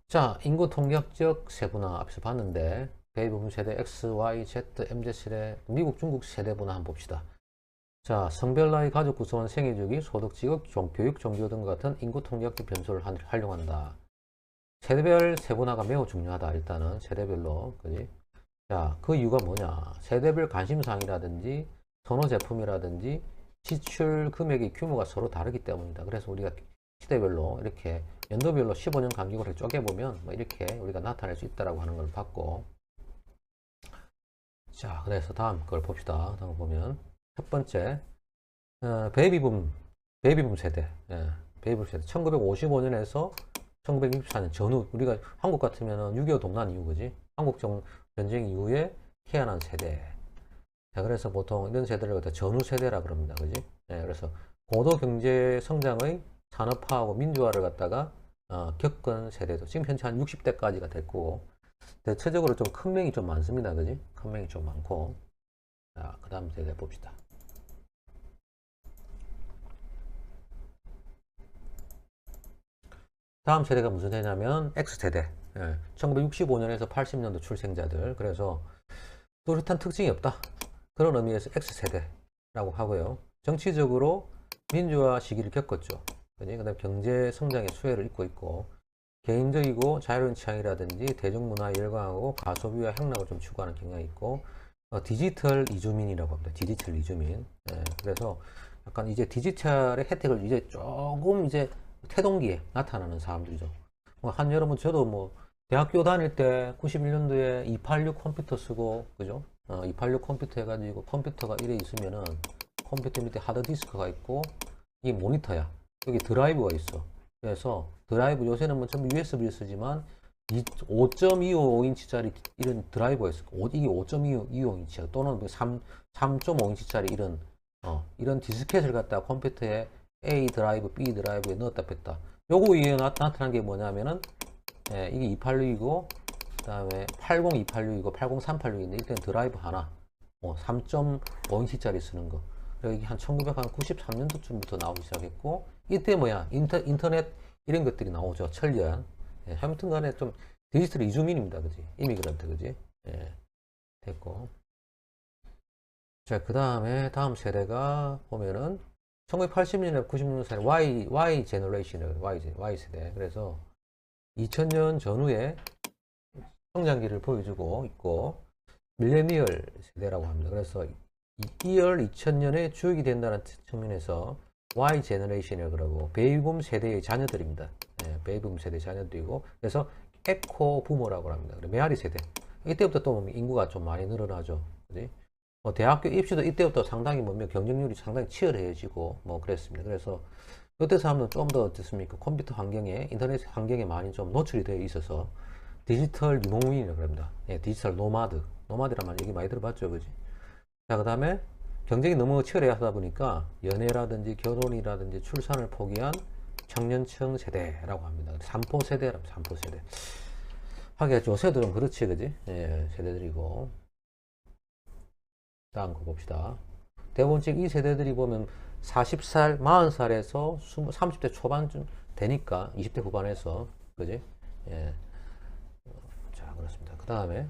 자, 인구 통계학적 세분화 앞에서 봤는데 베이비붐 세대 X, Y, Z, MZ 세대, 미국, 중국 세대분화 한번 봅시다. 자, 성별, 나이, 가족 구성원, 생애주기, 소득, 직업, 교육, 종교 등 같은 인구 통계학적 변수를 활용한다. 세대별 세분화가 매우 중요하다. 일단은 세대별로, 그지? 자, 그 이유가 뭐냐? 세대별 관심사항이라든지 선호 제품이라든지 지출 금액의 규모가 서로 다르기 때문이다. 그래서 우리가 시대별로 이렇게 연도별로 15년 간격으로 쪼개보면 뭐 이렇게 우리가 나타낼 수 있다라고 하는 걸 봤고, 자, 그래서 다음 걸 봅시다. 다음 보면 첫 번째 베이비붐 세대, 베이비붐 세대 1955년에서 1964년 전후, 우리가 한국 같으면 6.25 동란 이후, 그지? 한국 전쟁 이후에 태어난 세대. 자, 그래서 보통 이런 세대를 갖다 전후 세대라 그럽니다, 그지? 그래서 고도 경제 성장의 산업화하고 민주화를 갖다가 겪은 세대도 지금 현재 한 60대까지가 됐고, 대체적으로 좀 큰 명이 좀 많습니다, 그지? 큰 명이 좀 많고. 자, 그 다음 세대 봅시다. 다음 세대가 무슨 세대냐면 X세대. 1965년에서 80년도 출생자들. 그래서 뚜렷한 특징이 없다. 그런 의미에서 X세대라고 하고요. 정치적으로 민주화 시기를 겪었죠. 그다음에 경제 성장의 수혜를 입고 있고, 개인적이고 자유로운 취향이라든지 대중문화에 열광하고 가소비와 향락을 좀 추구하는 경향이 있고, 디지털 이주민이라고 합니다. 디지털 이주민. 그래서 약간 이제 디지털의 혜택을 이제 조금 이제 태동기에 나타나는 사람들이죠. 여러분 저도 뭐 대학교 다닐 때 91년도에 286 컴퓨터 쓰고, 그죠? 286 컴퓨터 해가지고 컴퓨터가 이래 있으면은 컴퓨터 밑에 하드디스크가 있고, 이게 모니터야. 여기 드라이브가 있어. 그래서 드라이브, 요새는 뭐 전부 USB를 쓰지만 5.25인치짜리 이런 드라이버가 있어. 이게 5.25인치야. 또는 3.5인치짜리 이런 디스켓을 갖다가 컴퓨터에 A 드라이브, B 드라이브에 넣었다 뺐다. 요거 위에 나타난 게 뭐냐면은, 이게 286이고, 그 다음에 80286이고, 80386인데, 일단 드라이브 하나, 3.5인치짜리 쓰는 거. 그리고 이게 한 1993년도쯤부터 나오기 시작했고, 이때 뭐야, 인터넷 이런 것들이 나오죠. 천리안. 아무튼 간에 좀 디지털 이주민입니다. 그지? 이미그런트, 그지? 됐고. 자, 그 다음에 다음 세대가 보면은, 1980년에 90년 사이 Y 제너레이션이에요. Y 세대. 그래서 2000년 전후에 성장기를 보여주고 있고, 밀레니얼 세대라고 합니다. 그래서 2000년에 주역이 된다는 측면에서 Y 제너레이션이라고 그러고, 베이비붐 세대의 자녀들입니다. 베이비붐 세대 자녀들이고, 그래서 에코 부모라고 합니다. 메아리 세대. 이때부터 또 인구가 좀 많이 늘어나죠. 그지? 대학교 입시도 이때부터 상당히 경쟁률이 상당히 치열해지고 그랬습니다. 그래서 그때 사람들은 좀 더 어떻습니까? 컴퓨터 환경에, 인터넷 환경에 많이 좀 노출이 되어 있어서 디지털 유목민이라고 합니다. 디지털 노마드란 말 얘기 많이 들어봤죠, 그지? 자, 그 다음에 경쟁이 너무 치열하다 보니까 연애라든지 결혼이라든지 출산을 포기한 청년층 세대라고 합니다. 3포 세대랍니다. 3포 세대. 하긴 요새들은 그렇지, 그지? 세대들이고. 다음 거 봅시다. 대부분 이 세대들이 보면 40살, 40살에서 30대 초반쯤 되니까 20대 후반에서, 그지? 자, 그렇습니다. 그 다음에,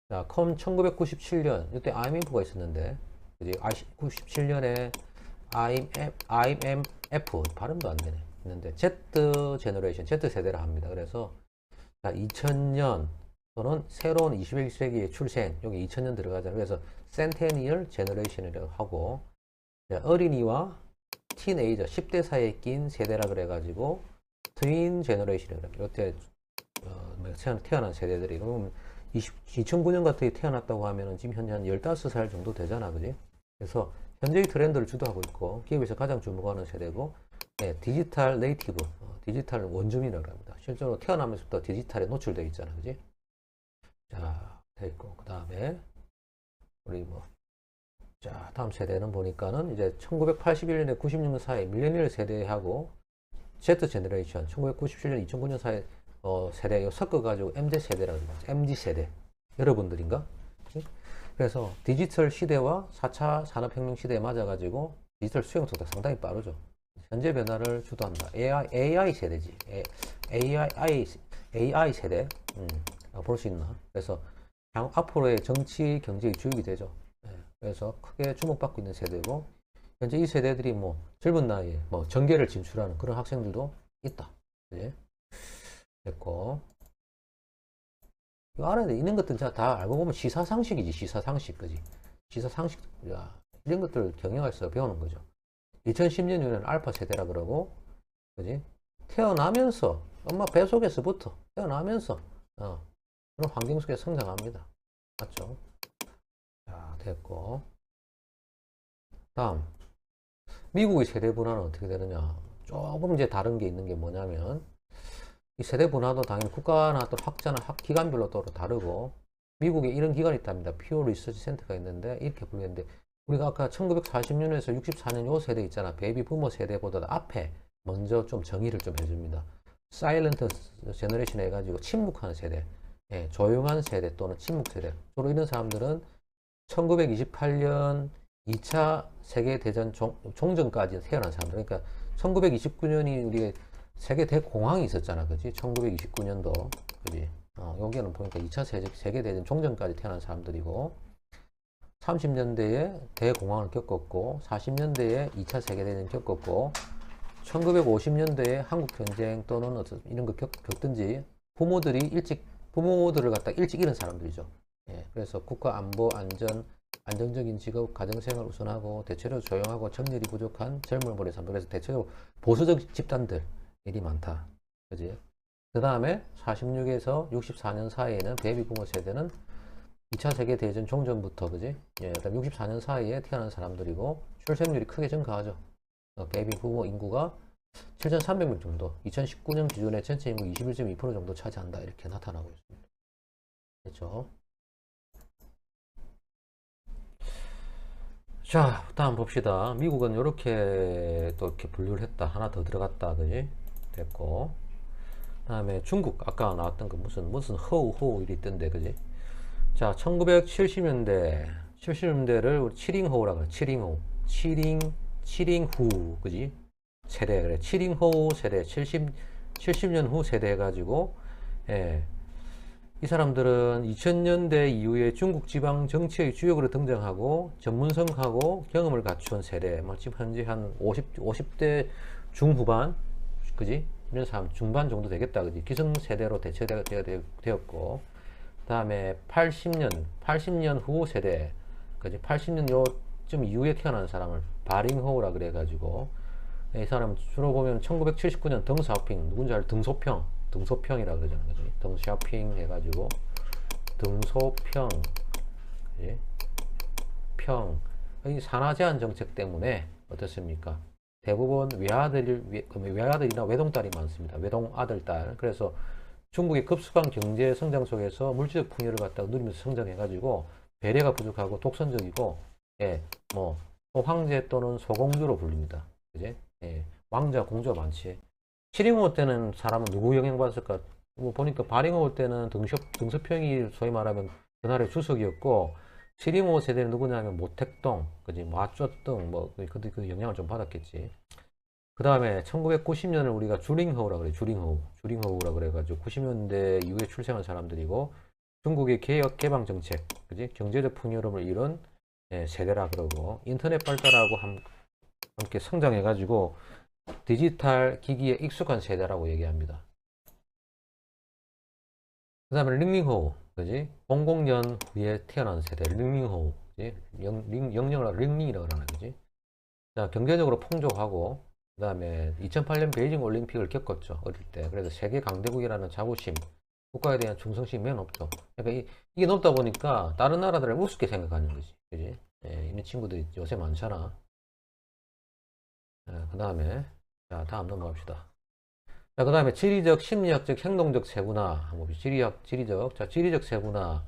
자, 1997년, 이때 IMF가 있었는데, 그지? 97년에 IMF, 발음도 안 되네. 있는데, Z 제너레이션, Z 세대라 합니다. 그래서, 자, 2000년, 또는 새로운 21세기의 출생, 여기 2000년 들어가잖아요. 그래서 센테니얼 제너레이션이라고 하고, 어린이와 티네이저 10대 사이에 낀 세대라 그래가지고 트윈 제너레이션이라고 합니다. 이때 태어난 세대들이, 그럼 2009년 같은 게 태어났다고 하면은 지금 현재 한 15살 정도 되잖아, 그지? 그래서 현재의 트렌드를 주도하고 있고, 기업에서 가장 주목하는 세대고, 디지털 네이티브, 디지털 원주민이라고 합니다. 실제로 태어나면서부터 디지털에 노출되어 있잖아, 그지? 자, 됐고, 그 다음에 우리 자, 다음 세대는 보니까는 이제 1981년에 96년 사이 밀레니얼 세대하고 Z 제너레이션, 1997년 2009년 사이 세대 섞어가지고 MZ 세대라고 합니다. MZ 세대 여러분들인가? 그래서 디지털 시대와 4차 산업혁명 시대에 맞아가지고 디지털 수용 속도가 상당히 빠르죠. 현재 변화를 주도한다. AI 세대지. AI AI 세대 볼 수 있나. 그래서 앞으로의 정치 경제의 주역이 되죠. 그래서 크게 주목받고 있는 세대고, 현재 이 세대들이 뭐 젊은 나이에 뭐 전계를 진출하는 그런 학생들도 있다. 그지? 됐고, 이거 알아야 돼. 이런 것들 다 알고 보면 시사상식이지. 시사상식. 그지? 시사상식. 이런 것들을 경영학에서 배우는 거죠. 2010년에는 알파 세대라 그러고, 그지? 태어나면서 엄마 뱃속에서부터 태어나면서 그런 환경 속에 성장합니다. 맞죠? 자, 됐고. 다음, 미국의 세대 분화는 어떻게 되느냐? 조금 이제 다른 게 있는 게 뭐냐면, 이 세대 분화도 당연히 국가나 또 학자나 기관별로 또 다르고, 미국에 이런 기관이 있답니다. 피오 리서치 센터가 있는데, 이렇게 불리는데, 우리가 아까 1940년에서 64년 요 세대 있잖아. 베이비 부모 세대보다 앞에 먼저 좀 정의를 좀 해줍니다. 사일런트 제너레이션 해가지고 침묵하는 세대, 조용한 세대 또는 침묵 세대. 주로 이런 사람들은 1928년 2차 세계대전 종전까지 태어난 사람들. 그러니까 1929년이 우리 세계 대공황이 있었잖아. 그지? 1929년도. 그지? 여기는 보니까 2차 세계대전 종전까지 태어난 사람들이고, 30년대에 대공황을 겪었고, 40년대에 2차 세계대전 겪었고, 1950년대에 한국전쟁 또는 이런 거 겪든지, 부모들을 갖다 일찍 잃은 사람들이죠. 그래서 국가 안보, 안정적인 직업, 가정생활 우선하고, 대체로 조용하고 정열이 부족한 젊은 머리 사람들. 그래서 대체로 보수적 집단들, 일이 많다. 그지? 그 다음에 46에서 64년 사이에는 베이비 부모 세대는 2차 세계대전 종전부터, 그지? 그다음 64년 사이에 태어난 사람들이고, 출생률이 크게 증가하죠. 베이비 부모 인구가 7,300명 정도, 2019년 기준에 전체 인구 21.2% 정도 차지한다. 이렇게 나타나고 있습니다. 그렇죠? 자, 다음 봅시다. 미국은 이렇게 또 이렇게 분류를 했다. 하나 더 들어갔다. 그지? 됐고. 다음에 중국, 아까 나왔던 거 무슨 허우 일이 있던데. 그지? 자, 1970년대를 우리 칠링호우라고 해요. 칠링후, 그지? 세대, 그래. 칠링호우 세대, 70년 후 세대 해가지고, 이 사람들은 2000년대 이후에 중국 지방 정치의 주역으로 등장하고, 전문성하고 경험을 갖춘 세대, 지금 현재 한 50대 중후반, 그지? 이런 사람, 중반 정도 되겠다, 그지? 기성세대로 되었고, 그 다음에 80년 후 세대, 그지? 80년 요쯤 이후에 태어난 사람을 바링호우라 그래가지고, 이 사람 주로 보면 1979년 덩샤오핑, 누군지 알아? 등소평이라 그러잖아요. 그지? 덩샤오핑 해가지고, 등소평, 그지? 이 산화 제한 정책 때문에 어떻습니까? 대부분 외아들이나 외동딸이 많습니다. 외동 아들, 딸. 그래서 중국의 급속한 경제 성장 속에서 물질적 풍요를 갖다가 누리면서 성장해가지고 배려가 부족하고 독선적이고, 황제 또는 소공주로 불립니다. 그지? 왕자, 공주가 많지. 칠링호 때는 사람은 누구 영향받았을까? 보니까 바링호 때는 등서평이 소위 말하면 그날의 주석이었고, 칠링호 세대는 누구냐면 모택동, 그지? 마쩌등, 그 영향을 좀 받았겠지. 그 다음에 1990년을 우리가 주링허우라 그래. 주링허우라 그래가지고 90년대 이후에 출생한 사람들이고, 중국의 개혁 개방 정책, 그지? 경제적 풍요로움을 이룬 세대라 그러고, 인터넷 발달하고 함께 성장해가지고 디지털 기기에 익숙한 세대라고 얘기합니다. 그 다음에 링링호우, 그지? 00년 후에 태어난 세대, 링링호우, 그지? 영영을 링링이라고 하나, 그지? 자, 경제적으로 풍족하고, 그 다음에 2008년 베이징 올림픽을 겪었죠. 어릴 때. 그래서 세계 강대국이라는 자부심, 국가에 대한 충성심이 매우 높죠. 그러니까 이게 높다 보니까 다른 나라들을 우습게 생각하는 거지. 그지? 이런 친구들이 요새 많잖아. 그 다음에, 자, 다음 넘어갑시다. 자, 그 다음에 지리적, 심리학적, 행동적 세분화. 한번 봅시다. 지리적 세분화.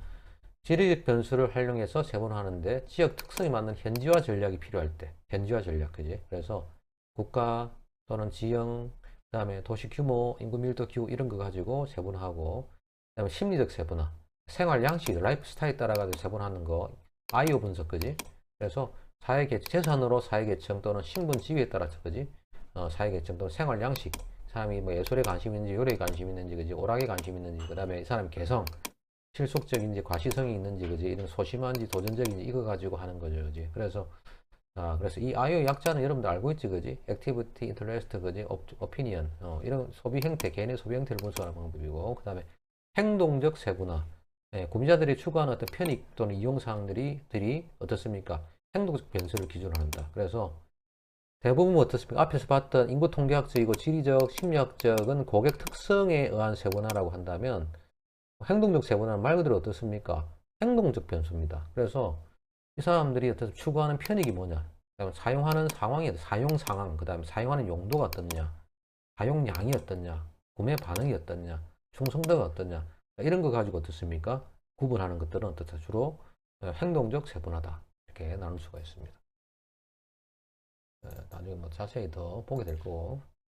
지리적 변수를 활용해서 세분화하는데 지역 특성에 맞는 현지화 전략이 필요할 때. 현지화 전략, 그지? 그래서 국가 또는 지형, 그 다음에 도시 규모, 인구 밀도, 기후 이런 거 가지고 세분화하고, 그 다음에 심리적 세분화. 생활 양식, 라이프 스타일에 따라가지고 세분화하는 거. 아이오 분석, 그지? 그래서 재산으로 사회계층 또는 신분 지위에 따라서, 그지? 사회계층 또는 생활 양식 사람이 뭐 예술에 관심 있는지, 요리에 관심 있는지, 그지? 오락에 관심 있는지, 그 다음에 이 사람 개성, 실속적인지, 과시성이 있는지, 그지? 이런 소심한지, 도전적인지, 이거 가지고 하는 거죠, 그지? 그래서 이 IO 약자는 여러분들 알고 있지, 그지? Activity, Interest, 그지? Opinion, 이런 소비 형태, 개인의 소비 형태를 분석하는 방법이고, 그 다음에 행동적 세분화. 예, 구매자들이 추구하는 어떤 편익 또는 이용 사항들이 어떻습니까? 행동적 변수를 기준으로 한다. 그래서 대부분 어떻습니까? 앞에서 봤던 인구 통계학적이고 지리적, 심리학적은 고객 특성에 의한 세분화라고 한다면 행동적 세분화는 말 그대로 어떻습니까? 행동적 변수입니다. 그래서 이 사람들이 어떤 추구하는 편익이 뭐냐? 그다음에 사용하는 상황이 사용 상황, 그다음에 사용하는 용도가 어떻냐, 사용량이 어떻냐, 구매 반응이 어떻냐, 충성도가 어떻냐, 이런 거 가지고 어떻습니까? 구분하는 것들은 어떻다? 주로 행동적 세분화다. 이렇게 나눌 수가 있습니다. 나중에 뭐 자세히 더 보게 될 거고.